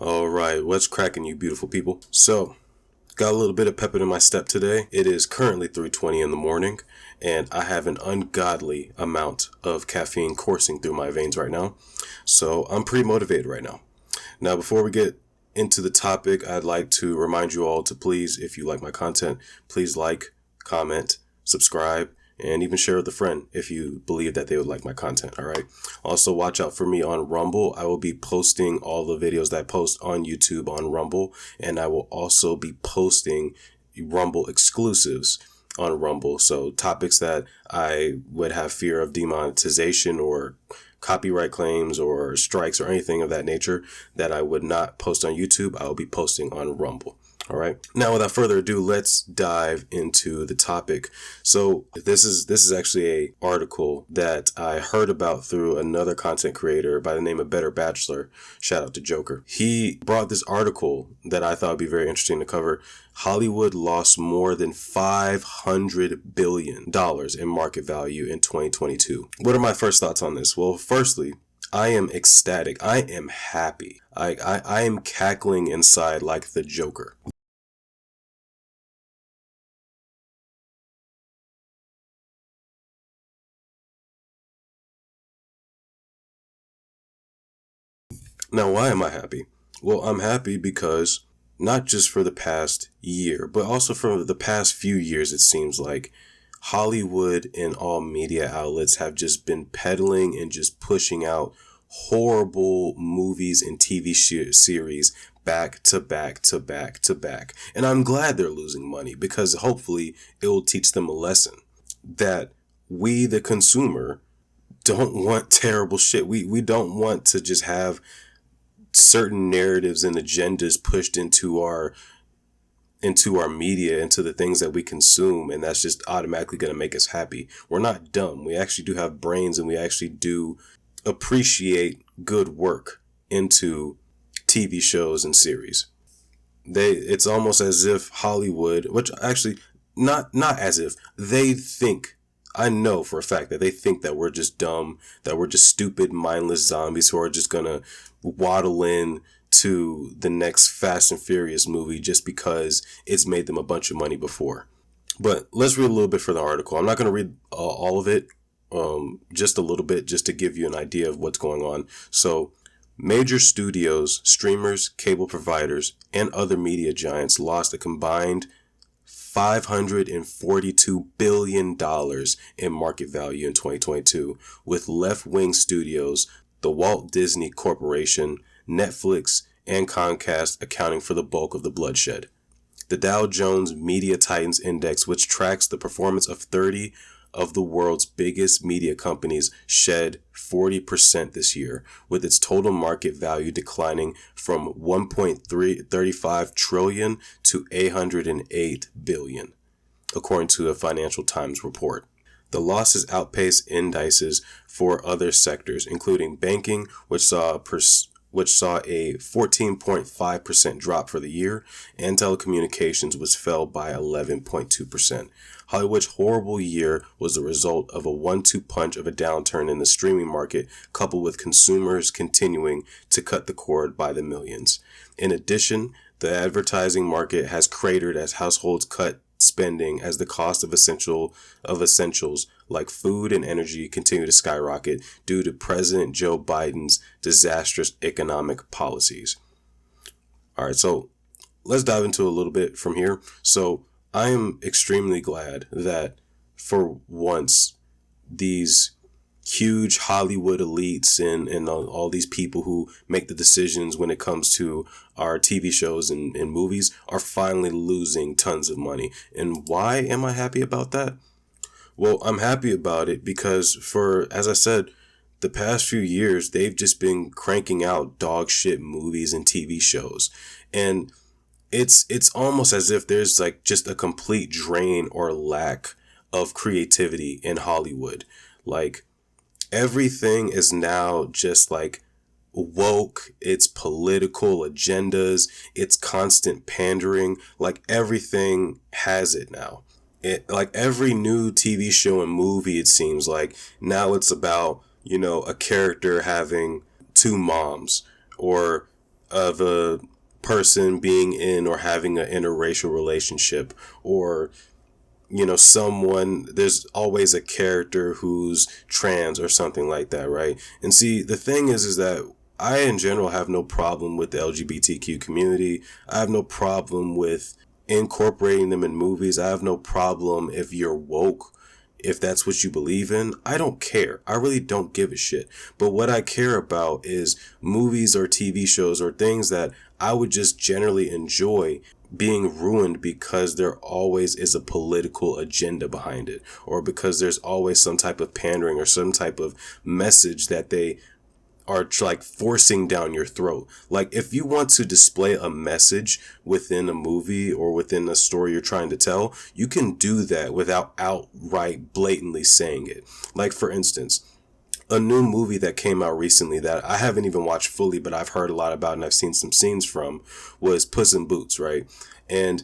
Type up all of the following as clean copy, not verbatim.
All right, what's cracking, you beautiful people? So, got a little bit of pep in my step today. It is currently 3:20 in the morning, and I have an ungodly amount of caffeine coursing through my veins right now. So, I'm pretty motivated right now. Now, before we get into the topic, I'd like to remind you all to please, if you like my content, please like, comment, subscribe, and even share with a friend if you believe that they would like my content, all right? Also, watch out for me on Rumble. I will be posting all the videos that I post on YouTube on Rumble, and I will also be posting Rumble exclusives on Rumble. So topics that I would have fear of demonetization or copyright claims or strikes or anything of that nature that I would not post on YouTube, I will be posting on Rumble. All right. Now, without further ado, let's dive into the topic. So this is actually a article that I heard about through another content creator by the name of Better Bachelor. Shout out to Joker. He brought this article that I thought would be very interesting to cover. Hollywood lost more than $500 billion in market value in 2022. What are my first thoughts on this? Well, firstly, I am ecstatic. I am happy. I am cackling inside like the Joker. Now, why am I happy? Well, I'm happy because not just for the past year, but also for the past few years, it seems like Hollywood and all media outlets have just been peddling and just pushing out horrible movies and TV series back to back to back to back. And I'm glad they're losing money because hopefully it will teach them a lesson that we, the consumer, don't want terrible shit. We don't want to just have certain narratives and agendas pushed into our media, into the things that we consume, and that's just automatically going to make us happy. We're not dumb. We actually do have brains, and we actually do appreciate good work into TV shows and series. It's almost as if Hollywood, which actually not as if, they think, I know for a fact that they think that we're just dumb, that we're just stupid, mindless zombies who are just gonna waddle in to the next Fast and Furious movie just because it's made them a bunch of money before. But let's read a little bit for the article. I'm not going to read all of it, just a little bit, just to give you an idea of what's going on. So, major studios, streamers, cable providers, and other media giants lost a combined $542 billion in market value in 2022, with left-wing studios, the Walt Disney Corporation, Netflix, and Comcast accounting for the bulk of the bloodshed. The Dow Jones Media Titans Index, which tracks the performance of 30 of the world's biggest media companies, shed 40% this year, with its total market value declining from 1.35 trillion to 808 billion, according to a Financial Times report. The losses outpaced indices for other sectors, including banking, which saw a 14.5% drop for the year, and telecommunications, which fell by 11.2%. Hollywood's horrible year was the result of a 1-2 punch of a downturn in the streaming market, coupled with consumers continuing to cut the cord by the millions. In addition, the advertising market has cratered as households cut spending as the cost of essentials like food and energy continue to skyrocket due to President Joe Biden's disastrous economic policies. All right, so let's dive into a little bit from here. So I am extremely glad that for once these huge Hollywood elites and all these people who make the decisions when it comes to our TV shows and movies are finally losing tons of money. And why am I happy about that? Well, I'm happy about it because as I said, the past few years, they've just been cranking out dog shit movies and TV shows. And it's almost as if there's like just a complete drain or lack of creativity in Hollywood. Like, everything is now just like woke, it's political agendas, it's constant pandering, like everything has it now. like every new TV show and movie, it seems like now it's about, a character having two moms, or of a person being in or having an interracial relationship, or someone, there's always a character who's trans or something like that, right? And see, the thing is that I in general have no problem with the LGBTQ community. I have no problem with incorporating them in movies. I have no problem if you're woke, if that's what you believe in. I don't care. I really don't give a shit. But what I care about is movies or TV shows or things that I would just generally enjoy being ruined because there always is a political agenda behind it, or because there's always some type of pandering or some type of message that they are like forcing down your throat. Like, if you want to display a message within a movie or within a story you're trying to tell, you can do that without outright blatantly saying it. Like, for instance, a new movie that came out recently that I haven't even watched fully, but I've heard a lot about and I've seen some scenes from, was Puss in Boots, right? And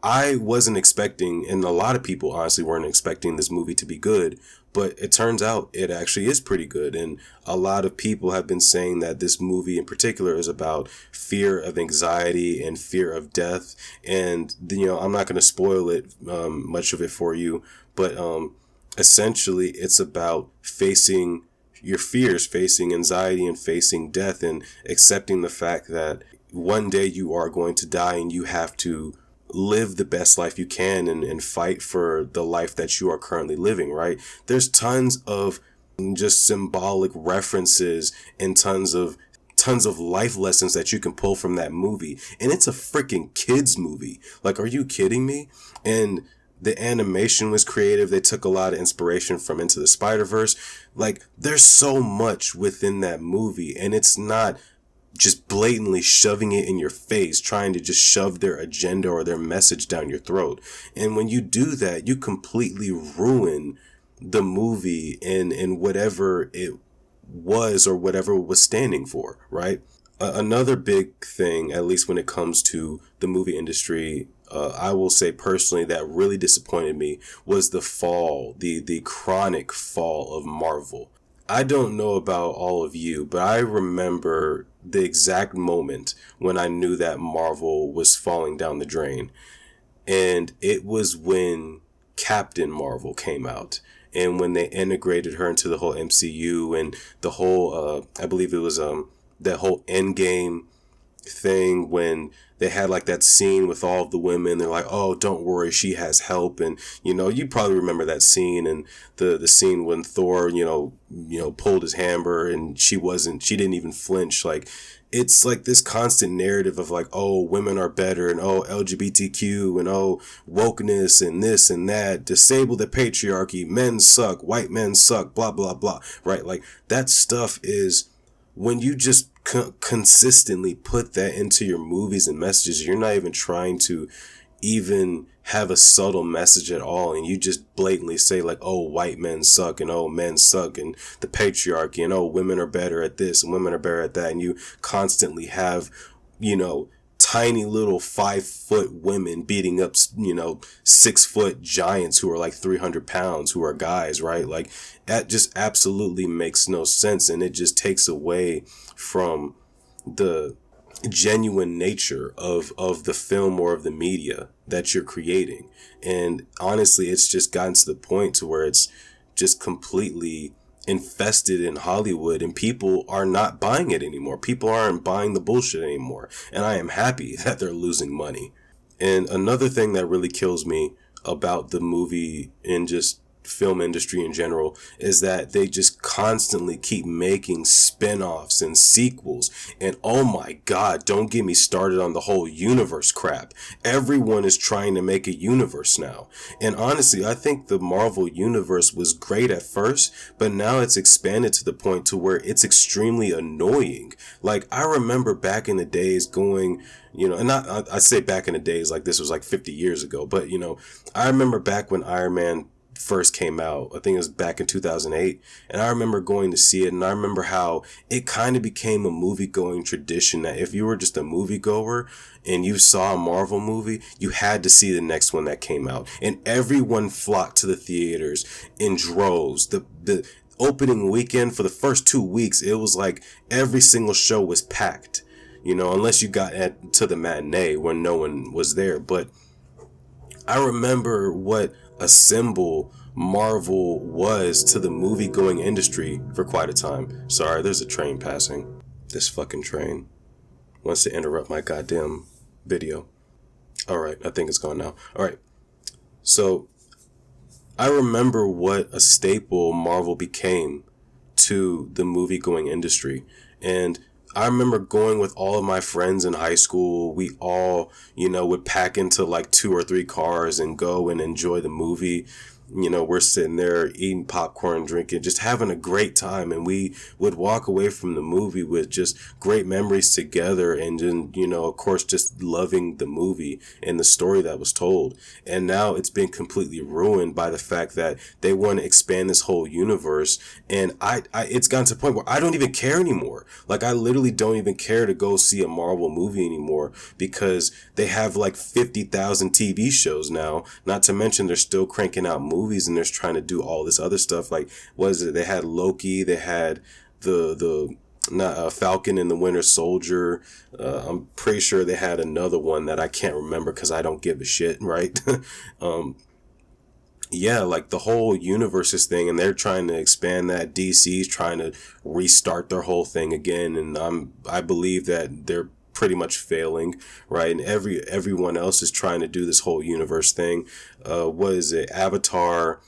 I wasn't expecting, and a lot of people honestly weren't expecting this movie to be good, but it turns out it actually is pretty good. And a lot of people have been saying that this movie in particular is about fear of anxiety and fear of death. And, I'm not going to spoil it, much of it for you, but essentially it's about facing your fears, facing anxiety and facing death, and accepting the fact that one day you are going to die and you have to live the best life you can and fight for the life that you are currently living, right? There's tons of just symbolic references and tons of life lessons that you can pull from that movie. And it's a freaking kids movie. Like, are you kidding me? And the animation was creative. They took a lot of inspiration from Into the Spider-Verse. Like, there's so much within that movie, and it's not just blatantly shoving it in your face, trying to just shove their agenda or their message down your throat. And when you do that, you completely ruin the movie and whatever it was or whatever it was standing for, right? Another big thing, at least when it comes to the movie industry, I will say personally that really disappointed me, was the fall, the chronic fall of Marvel. I don't know about all of you, but I remember the exact moment when I knew that Marvel was falling down the drain. And it was when Captain Marvel came out, and when they integrated her into the whole MCU and the whole, I believe it was that whole Endgame thing, when they had like that scene with all of the women. They're like, oh, don't worry, she has help. And you probably remember that scene, and the scene when Thor pulled his hammer and she didn't even flinch. Like, it's like this constant narrative of like, oh, women are better, and oh, LGBTQ, and oh, wokeness, and this and that, disable the patriarchy, men suck, white men suck, blah blah blah, right? Like, that stuff is, when you just consistently put that into your movies and messages, you're not even trying to even have a subtle message at all, and you just blatantly say like, oh, white men suck, and oh, men suck, and the patriarchy, and oh, women are better at this and women are better at that, and you constantly have tiny little 5-foot women beating up 6-foot giants who are like 300 pounds, who are guys, right? Like, that just absolutely makes no sense, and it just takes away from the genuine nature of the film or of the media that you're creating. And honestly, it's just gotten to the point to where it's just completely infested in Hollywood, and people are not buying it anymore. People aren't buying the bullshit anymore, and I am happy that they're losing money. And another thing that really kills me about the movie and just film industry in general is that they just constantly keep making spin-offs and sequels. And oh my god, don't get me started on the whole universe crap. Everyone is trying to make a universe now, and honestly, I think the Marvel universe was great at first, but now it's expanded to the point to where it's extremely annoying. Like, I remember back in the days going, and I say back in the days like this was like 50 years ago, but I remember back when Iron Man first came out. I think it was back in 2008. And I remember going to see it, and I remember how it kind of became a movie-going tradition that if you were just a moviegoer and you saw a Marvel movie, you had to see the next one that came out. And everyone flocked to the theaters in droves. The opening weekend for the first 2 weeks, it was like every single show was packed, you know, unless you got to the matinee when no one was there. But I remember what a symbol Marvel was to the movie-going industry for quite a time. Sorry, there's a train passing. This fucking train wants to interrupt my goddamn video. Alright, I think it's gone now. Alright, so I remember what a staple Marvel became to the movie-going industry. And I remember going with all of my friends in high school. We all, you know, would pack into like 2 or 3 cars and go and enjoy the movie. You know, we're sitting there eating popcorn, drinking, just having a great time. And we would walk away from the movie with just great memories together. And then, you know, of course, just loving the movie and the story that was told. And now it's been completely ruined by the fact that they want to expand this whole universe. And it's gotten to the point where I don't even care anymore. Like, I literally don't even care to go see a Marvel movie anymore because they have like 50,000 TV shows now. Not to mention they're still cranking out movies and they're trying to do all this other stuff. Like, what is it? They had Loki. They had the Falcon and the Winter Soldier. I'm pretty sure they had another one that I can't remember because I don't give a shit, right? Yeah, like the whole universes thing, and they're trying to expand that. DC's trying to restart their whole thing again, and I believe that they're pretty much failing, right? And everyone else is trying to do this whole universe thing. What is it? Avatar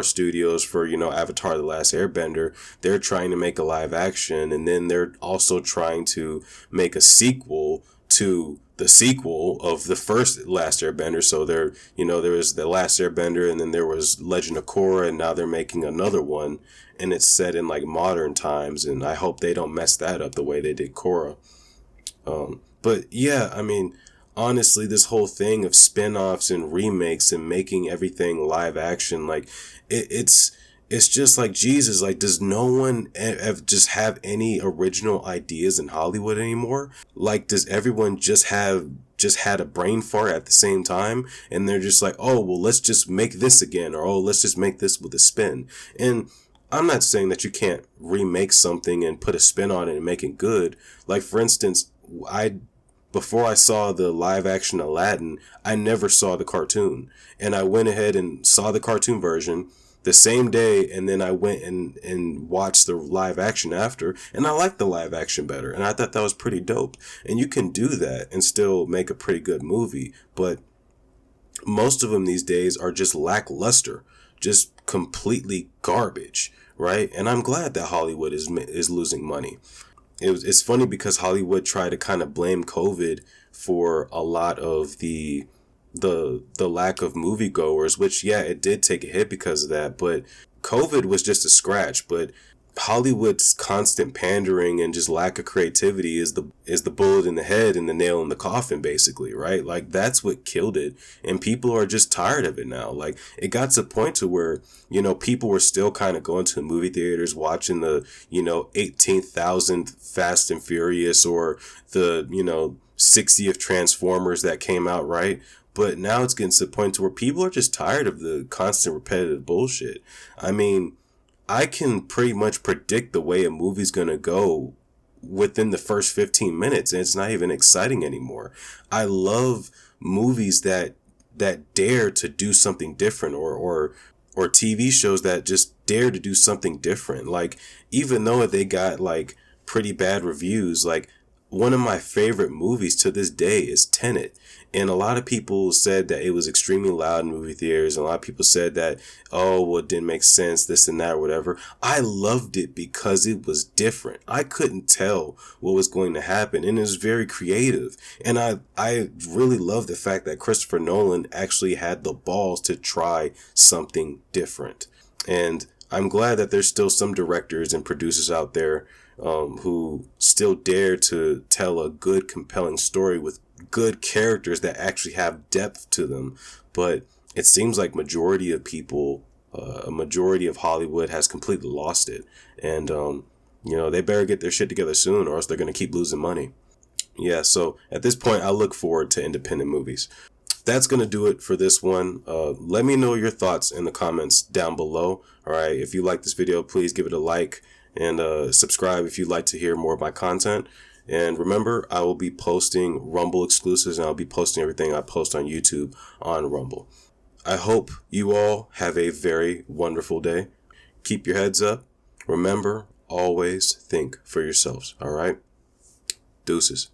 Studios for, you know, Avatar The Last Airbender, they're trying to make a live action, and then they're also trying to make a sequel to the sequel of the first Last Airbender. So there, you know, there was The Last Airbender, and then there was Legend of Korra, and now they're making another one, and it's set in like modern times, and I hope they don't mess that up the way they did Korra. But yeah, I mean, honestly, this whole thing of spin-offs and remakes and making everything live action, like it's just like, Jesus, like, does no one just have any original ideas in Hollywood anymore? Like, does everyone just had a brain fart at the same time, and they're just like, oh, well, let's just make this again, or oh, let's just make this with a spin. And I'm not saying that you can't remake something and put a spin on it and make it good. Like, for instance, before I saw the live action Aladdin, I never saw the cartoon. And I went ahead and saw the cartoon version the same day, and then I went and watched the live action after, and I liked the live action better. And I thought that was pretty dope. And you can do that and still make a pretty good movie. But most of them these days are just lackluster, just completely garbage, right? And I'm glad that Hollywood is losing money. It's funny because Hollywood tried to kind of blame COVID for a lot of the lack of moviegoers, which, yeah, it did take a hit because of that, but COVID was just a scratch. But Hollywood's constant pandering and just lack of creativity is the bullet in the head and the nail in the coffin, basically, right? Like, that's what killed it, and people are just tired of it now. Like, it got to a point to where, you know, people were still kind of going to the movie theaters, watching the, you know, 18,000th Fast and Furious, or the, you know, 60th Transformers that came out, right? But now it's getting to the point to where people are just tired of the constant repetitive bullshit. I mean, I can pretty much predict the way a movie's gonna go within the first 15 minutes, and it's not even exciting anymore. I love movies that dare to do something different, or TV shows that just dare to do something different. Like, even though they got like pretty bad reviews, like, one of my favorite movies to this day is Tenet. And a lot of people said that it was extremely loud in movie theaters. And a lot of people said that, oh, well, it didn't make sense, this and that, or whatever. I loved it because it was different. I couldn't tell what was going to happen. And it was very creative. And I really love the fact that Christopher Nolan actually had the balls to try something different. And I'm glad that there's still some directors and producers out there who still dare to tell a good, compelling story with good characters that actually have depth to them. But it seems like majority of people A majority of Hollywood has completely lost it. And, they better get their shit together soon, or else they're going to keep losing money. Yeah, so at this point, I look forward to independent movies. That's going to do it for this one. Let me know your thoughts in the comments down below. All right, if you like this video, please give it a like and subscribe if you'd like to hear more of my content. And remember, I will be posting Rumble exclusives, and I'll be posting everything I post on YouTube on Rumble. I hope you all have a very wonderful day. Keep your heads up. Remember, always think for yourselves. All right? Deuces.